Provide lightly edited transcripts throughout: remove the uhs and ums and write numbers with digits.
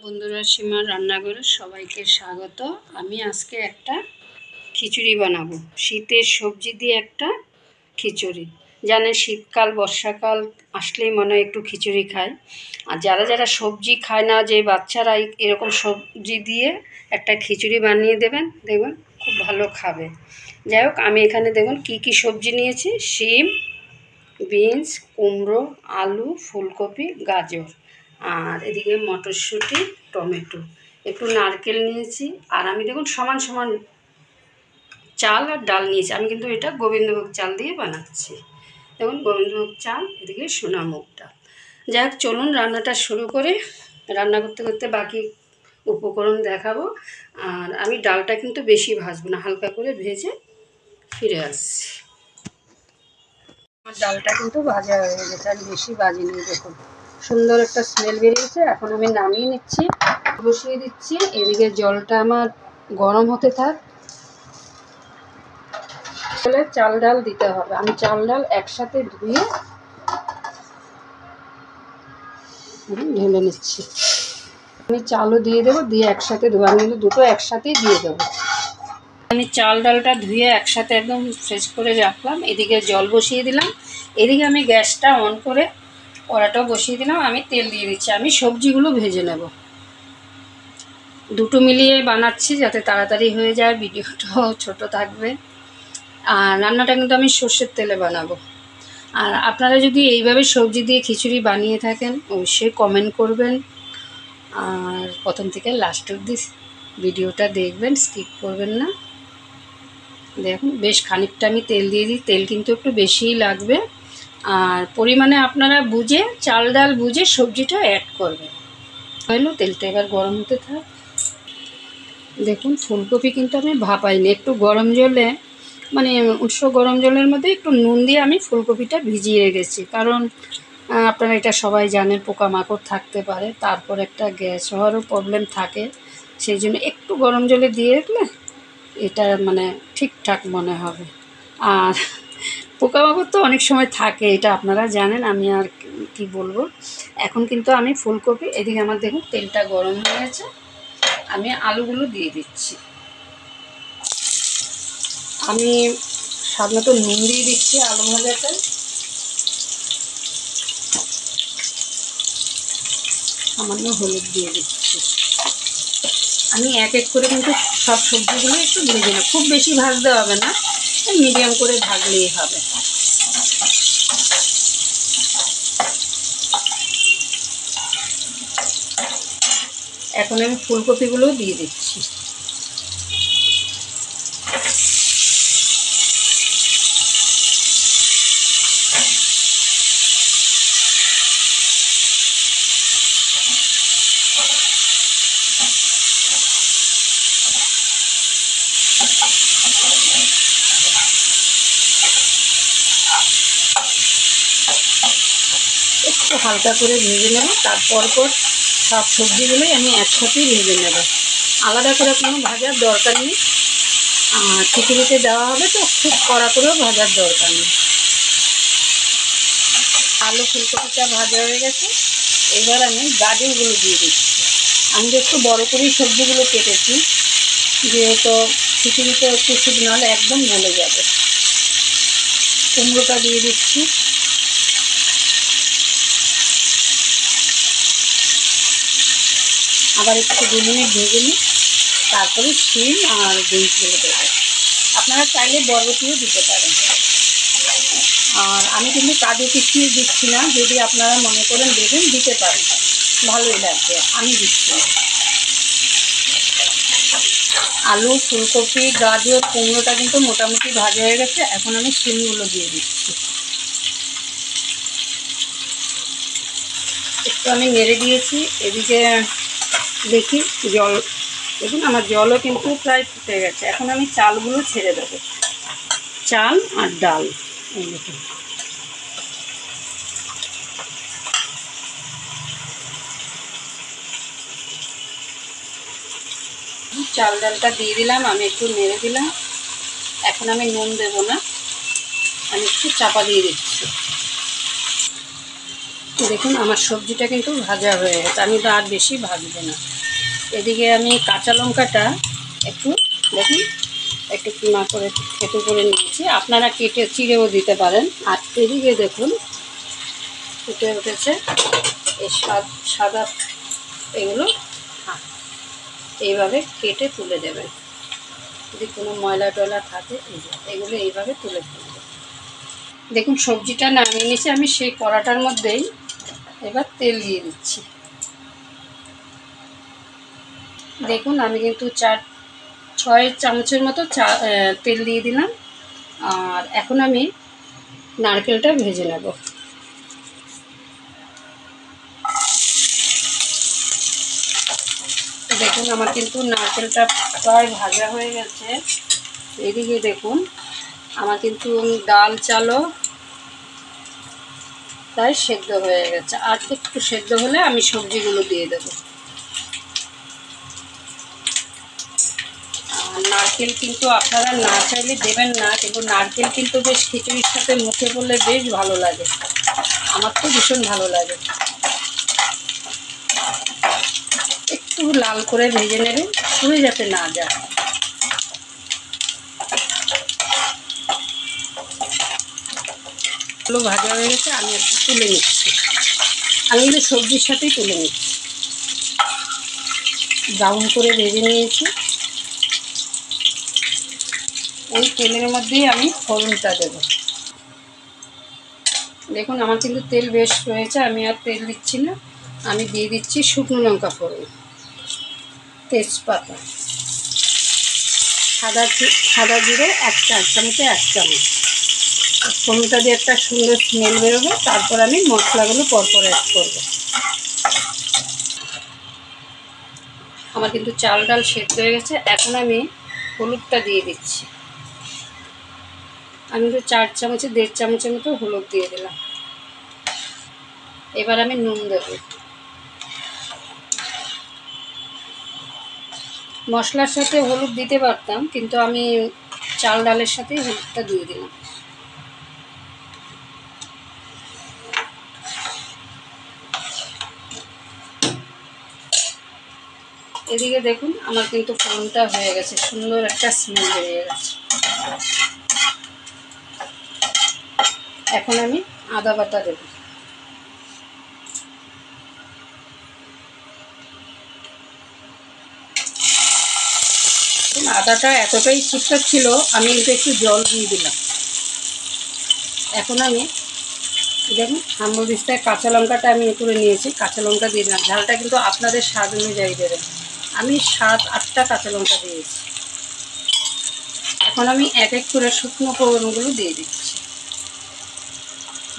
বন্ধুরা, সীমার রান্নাঘরে সবাইকে স্বাগত। আমি আজকে একটা খিচুড়ি বানাবো, শীতের সবজি দিয়ে একটা খিচুড়ি। জানেন শীতকাল বর্ষাকাল আসলেই মনে হয় একটু খিচুড়ি খায়। আর যারা যারা সবজি খায় না, যে বাচ্চারা এরকম সবজি দিয়ে একটা খিচুড়ি বানিয়ে দেবেন, দেখবেন খুব ভালো খাবে। যাই হোক, আমি এখানে দেখুন কি কি সবজি নিয়েছি: শিম, বিনস, কুমড়ো, আলু, ফুলকপি, গাজর, আর এদিকে মটরশুঁটি, টমেটো, একটু নারকেল নিয়েছি। আর আমি দেখুন সমান সমান চাল আর ডাল নিয়েছি। আমি কিন্তু এটা গোবিন্দভোগ চাল দিয়ে বানাচ্ছি। দেখুন গোবিন্দভোগ চাল, এদিকে সোনা মুগ ডাল। যাই হোক, চলুন রান্নাটা শুরু করে। রান্না করতে করতে বাকি উপকরণ দেখাবো। আর আমি ডালটা কিন্তু বেশি ভাজবো না, হালকা করে ভেজে ফিরে আসছি। আমার ডালটা কিন্তু ভাজা হয়ে গেছে, আর বেশি ভাজিনি। দেখুন সুন্দর একটা স্মেল বেরিয়েছে। এখন আমি নামিয়ে নিচ্ছি, বসিয়ে দিচ্ছি। এদিকে জলটা আমার গরম হতে থাক। তাহলে চাল ডাল দিতে হবে। আমি চাল ডাল একসাথে ধুয়ে ঢেলে নিচ্ছি। আমি চালও দিয়ে দেবো, দিয়ে একসাথে ধোয়া, আমি কিন্তু দুটো একসাথেই দিয়ে দেবো। আমি চাল ডালটা ধুয়ে একসাথে একদম ফ্রেশ করে রাখলাম। এদিকে জল বসিয়ে দিলাম। এদিকে আমি গ্যাসটা অন করে কড়াটাও বসিয়ে দিলাম। আমি তেল দিয়ে দিচ্ছি। আমি সবজিগুলো ভেজে নেব। দুটো মিলিয়ে বানাচ্ছি যাতে তাড়াতাড়ি হয়ে যায়, ভিডিওটাও ছোট থাকবে। আর রান্নাটা কিন্তু আমি সর্ষের তেলে বানাবো। আর আপনারা যদি এইভাবে সবজি দিয়ে খিচুড়ি বানিয়ে থাকেন, অবশ্যই কমেন্ট করবেন। আর প্রথম থেকে লাস্ট অবধি ভিডিওটা দেখবেন, স্কিপ করবেন না। দেখুন বেশ খানিকটা আমি তেল দিয়ে দিই। তেল কিন্তু একটু বেশিই লাগবে। আর পরিমাণে আপনারা বুঝে, চাল ডাল বুঝে সবজিটা অ্যাড করবেন। হলো, তেলটা এবার গরম হতে থাক। দেখুন ফুলকপি কিন্তু আমি ভাপাইনি, একটু গরম জলে, মানে উৎস গরম জলের মধ্যে একটু নুন দিয়ে আমি ফুলকপিটা ভিজিয়ে রেখেছি। কারণ আপনারা এটা সবাই জানেন, পোকামাকড় থাকতে পারে, তারপর একটা গ্যাস হওয়ারও প্রবলেম থাকে। সেই জন্য একটু গরম জলে দিয়ে রাখলে এটা মানে ঠিকঠাক মনে হবে। আর পোকামাকড় তো অনেক সময় থাকে, এটা আপনারা জানেন, আমি আর কি বলবো। এখন কিন্তু আমি ফুলকপি, এদিকে আমার দেখুন তেলটা গরম হয়ে গেছে। আমি আলুগুলো দিয়ে দিচ্ছি। আমি স্বাদ মতো নুন দিয়ে দিচ্ছি আলু ভাজাতে। সামান্য হলুদ দিয়ে দিচ্ছি। আমি এক এক করে কিন্তু সব সবজিগুলো একটু ভেজে নেব। খুব বেশি ভাজতে হবে না, মিডিয়াম করে ভাজলেই হবে। এখন আমি ফুলকপিগুলোও দিয়ে দিচ্ছি। একটু হালকা করে ভেজে নেব। তারপর সব সবজিগুলোই আমি একসাথেই ভেজে নেব, আলাদা করে কোনো ভাজার দরকার নেই। আর খিচুড়িতে দেওয়া হবে তো খুব কড়া করেও ভাজার দরকার নেই। আলু ফুলকপিটা ভাজা হয়ে গেছে। এবার আমি গাজরগুলো দিয়ে দিচ্ছি। আমি একটু বড় করেই সবজিগুলো কেটেছি, যেহেতু খিচুড়িতে একটু শুকনো হলে একদম গলে যাবে। কুমড়োটা দিয়ে দিচ্ছি। আবার একটু 2 মিনিট ভেজে নিই, তারপরে শিম আর বিনসগুলো দেবো। আপনারা চাইলে বরবটিও দিতে পারেন। আর আমি কিন্তু কাজু কিশমিশ দিচ্ছি না, যদি আপনারা মনে করেন দেবেন দিতে পারেন, ভালোই লাগবে। আমি দিচ্ছি না। আলু ফুলকপি গাজর কুমড়োটা কিন্তু মোটামুটি ভাজা হয়ে গেছে। এখন আমি শিমগুলো দিয়ে দিচ্ছি। একটু আমি নেড়ে দিয়েছি। এদিকে দেখি জল, দেখুন আমার জলও কিন্তু প্রায় ফুটে গেছে। এখন আমি চালগুলো ছেড়ে দেবো, চাল আর ডাল। এই দেখুন চাল ডালটা দিয়ে দিলাম, আমি একটু নেড়ে দিলাম। এখন আমি নুন দেবো না, আমি একটু চাপা দিয়ে দিচ্ছি। দেখুন আমার সবজিটা কিন্তু ভাজা হয়ে গেছে, আমি তো আর বেশি ভাজবো না। এদিকে আমি কাঁচা লঙ্কাটা একটু দেখুন একটু কিমা করে থেতো করে নিয়েছি, আপনারা কেটে চিড়েও দিতে পারেন। আর এদিকে দেখুন ফুটে উঠেছে এই সাদা এগুলো এইভাবে কেটে তুলে দেবেন। যদি কোনো ময়লা টয়লা থাকে এগুলো এইভাবে তুলে ফেলবেন। দেখুন সবজিটা নামিয়ে নিয়েছি আমি, সেই কড়াটার মধ্যেই এবার তেল দিয়ে দিচ্ছি। দেখুন আমি কিন্তু 4-6 চামচের মতো তেল দিয়ে দিলাম। আর এখন আমি নারকেলটা ভেজে নেব। দেখুন আমার কিন্তু নারকেলটা প্রায় ভাজা হয়ে গেছে। এদিকে দেখুন আমার কিন্তু ডাল চালও প্রায় সেদ্ধ হয়ে গেছে, আর একটু সেদ্ধ হলে আমি সবজিগুলো দিয়ে দেব। আর নারকেল কিন্তু আপনারা না চাইলে দেবেন না, কিন্তু নারকেল কিন্তু বেশ খিচুড়ির সাথে মুখে পড়লে বেশ ভালো লাগে, আমার তো ভীষণ ভালো লাগে। একটু লাল করে ভেজে নেবেন, পুড়ে যাতে না যায়। ভাজা হয়ে গেছে, আমি একটু তুলে নিচ্ছি। আমি কিন্তু সবজির সাথেই তুলে নিচ্ছি। ব্রাউন করে ভেজে নিয়েছি। ওই তেলের মধ্যেই আমি ফোড়নটা দেব। দেখুন আমার কিন্তু তেল বেশ রয়েছে, আমি আর তেল দিচ্ছি না। আমি দিয়ে দিচ্ছি শুকনো লঙ্কা ফোড়ন, তেজপাতা, সাদা জিরে 1 চামচে 1 চামচ। ফোড়নটা দিয়ে একটা সুন্দর স্মেল বেরোবে, তারপর আমি মশলাগুলো পরপর অ্যাড করব। আমার কিন্তু চাল ডাল সেদ্ধ হয়ে গেছে, এখন আমি হলুদটা দিয়ে দিচ্ছি। আমি তো 4 চামচে 1.5 চামচের মতো হলুদ দিয়ে দিলাম। এবার আমি নুন দেব। মশলার সাথে হলুদ দিতে পারতাম, কিন্তু আমি চাল ডালের সাথে হলুদটা দিয়ে দিলাম। এদিকে দেখুন আমার কিন্তু ফোড়নটা হয়ে গেছে, সুন্দর একটা স্মেল বেরিয়ে গেছে। এখন আমি আদা বাটা দেব। আদাটা এতটাই ঠিকঠাক ছিল, আমি কিন্তু একটু জল দিয়ে দিলাম। এখন আমি দেখুন হামবড়িস্তায় কাঁচা লঙ্কাটা আমি করে নিয়েছি, কাঁচা লঙ্কা দিয়ে দিলাম। ঝালটা কিন্তু আপনাদের স্বাদ অনুযায়ী দেবেন। আমি 7-8টা কাঁচা লঙ্কা দিয়েছি। এখন আমি এক এক করে শুকনো উপকরণগুলো দিয়ে দিচ্ছি,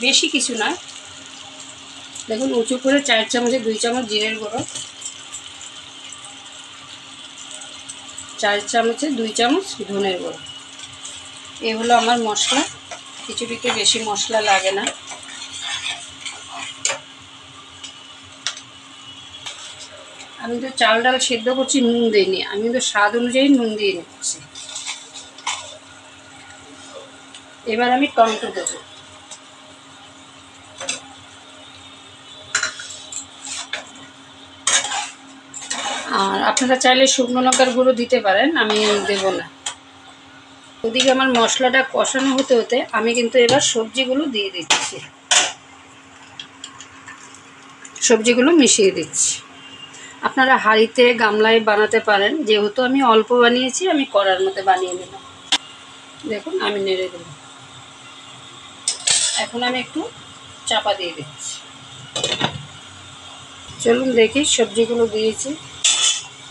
বেশি কিছু না। দেখুন উঁচু করে 4 চামচে 2 চামচ জিরের গুঁড়ো, 4 চামচে 2 চামচ ধনের গুঁড়ো। এই হলো আমার মশলা। খিচুড়িতে বেশি মশলা লাগে না। আমি তো চাল ডাল সেদ্ধ করছি, নুন দিইনি, আমি তো স্বাদ অনুযায়ী নুন দিয়ে নিচ্ছি। এবার আমি টমেটো দেবো। আর আপনারা চাইলে শুকনো লঙ্কার গুঁড়ো দিতে পারেন, আমি দেব না। ওদিকে আমার মশলাটা কষানো হতে হতে আমি কিন্তু এবার সবজিগুলো দিয়ে দিচ্ছি। সবজিগুলো মিশিয়ে দিচ্ছি। আপনারা হাঁড়িতে গামলায় বানাতে পারেন, যেহেতু আমি অল্প বানিয়েছি আমি কড়ার মধ্যে বানিয়ে নিলাম। দেখুন আমি নেড়ে দিলাম। এখন আমি একটু চাপা দিয়ে দিচ্ছি। চলুন দেখি, সবজিগুলো দিয়েছি।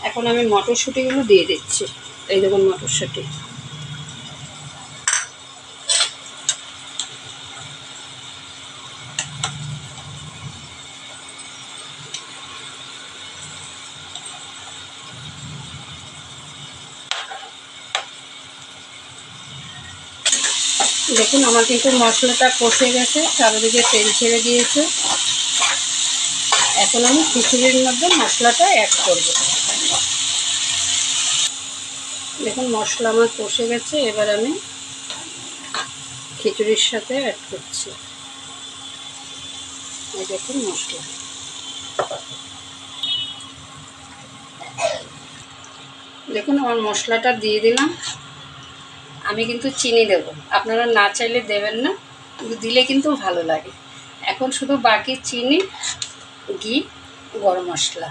এখন আমি মটরশুঁটিগুলো দিয়ে দিচ্ছি। এই দেখুন মটরশুঁটি। দেখুন আমার কিন্তু মশলাটা কষে গেছে, চারিদিকে তেল ছেড়ে দিয়েছে। এখন আমি খিচুড়ির মধ্যে মশলাটা অ্যাড করব। দেখুন মশলা আমার কষে গেছে, এবার আমি খিচুড়ির সাথে অ্যাড করছি। এই দেখুন মশলা, দেখুন আমার মশলাটা দিয়ে দিলাম। আমি কিন্তু চিনি দেব, আপনারা না চাইলে দেবেন না, কিন্তু দিলে কিন্তু ভালো লাগে। এখন শুধু বাকি চিনি, ঘি, গরম মশলা,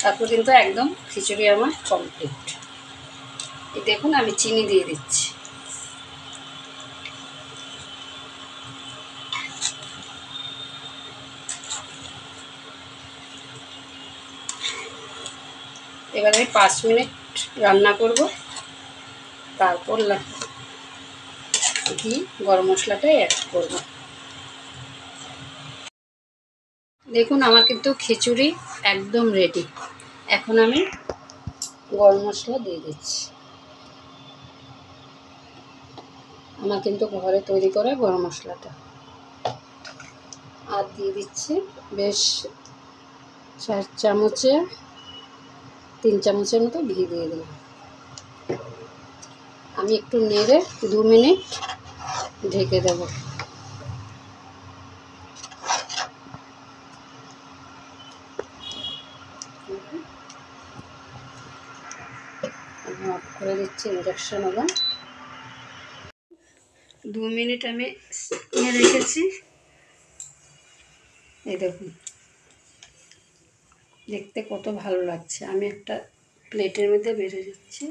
তারপর কিন্তু একদম খিচুড়ি আমার কমপ্লিট। এই দেখুন আমি চিনি দিয়ে দিচ্ছি। এবার আমি 5 মিনিট রান্না করব, তারপর ঘি গরম মশলাটাই অ্যাড করব। দেখুন আমার কিন্তু খিচুড়ি একদম রেডি। এখন আমি গরম মশলা দিয়ে দিচ্ছি। আমার কিন্তু ঘরে তৈরি করা গরম মশলাটা, আর দিয়ে দিচ্ছি বেশ 4 চামচে 3 চামচের মতো ঘি দিয়ে দিলাম। আমি একটু নেড়ে 2 মিনিট ঢেকে দেব। আমি অফ করে দিচ্ছি ইন্ডাকশন ওভেন। 2 মিনিট আমি রেখেছি। এই দেখুন দেখতে কত ভালো লাগছে। আমি একটা প্লেটের মধ্যে বেড়ে যাচ্ছি।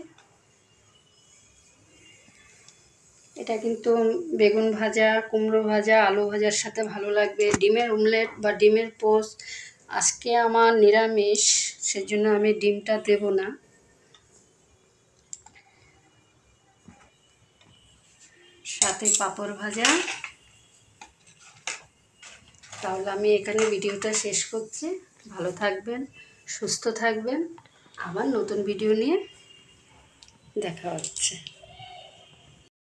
এটা কিন্তু বেগুন ভাজা, কুমড়ো ভাজা, আলু ভাজার সাথে ভালো লাগবে, ডিমের অমলেট বা ডিমের পোস্ট। আজকে আমার নিরামিষ, সেজন্য আমি ডিমটা দেব না। সাথে পাঁপড় ভাজা। তাহলে আমি এখানে ভিডিওটা শেষ করছি। ভালো থাকবেন, সুস্থ থাকবেন। আবার নতুন ভিডিও নিয়ে দেখা হচ্ছে।